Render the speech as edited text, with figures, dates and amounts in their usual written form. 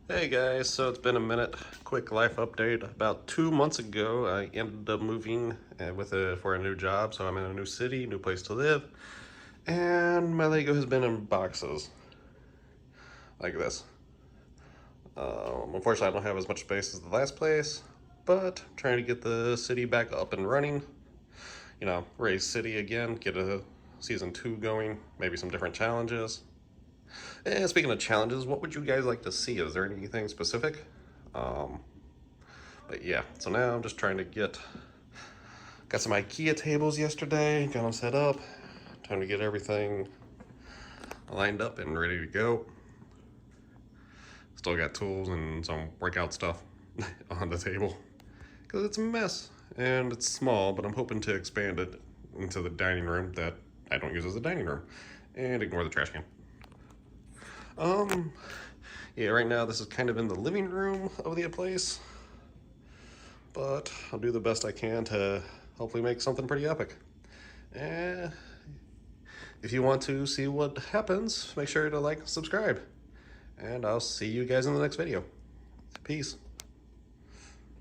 Hey guys, so it's been a minute. Quick life update. About 2 months ago, I ended up moving for a new job. So I'm in a new city, new place to live, and my Lego has been in boxes like this. Unfortunately, I don't have as much space as the last place, but I'm trying to get the city back up and running. Raise city again, get a season 2 going, maybe some different challenges. And speaking of challenges, what would you guys like to see? Is there anything specific? Um, But yeah, so now I'm just trying to got some IKEA tables yesterday, got them set up. Time to get everything lined up and ready to go. Still got tools and some workout stuff on the table because it's a mess and it's small, but I'm hoping to expand it into the dining room that I don't use as a dining room and ignore the trash can. Um, yeah, right now this is kind of in the living room of the place, but I'll do the best I can to hopefully make something pretty epic. And if you want to see what happens, make sure to like and subscribe. And I'll see you guys in the next video. Peace.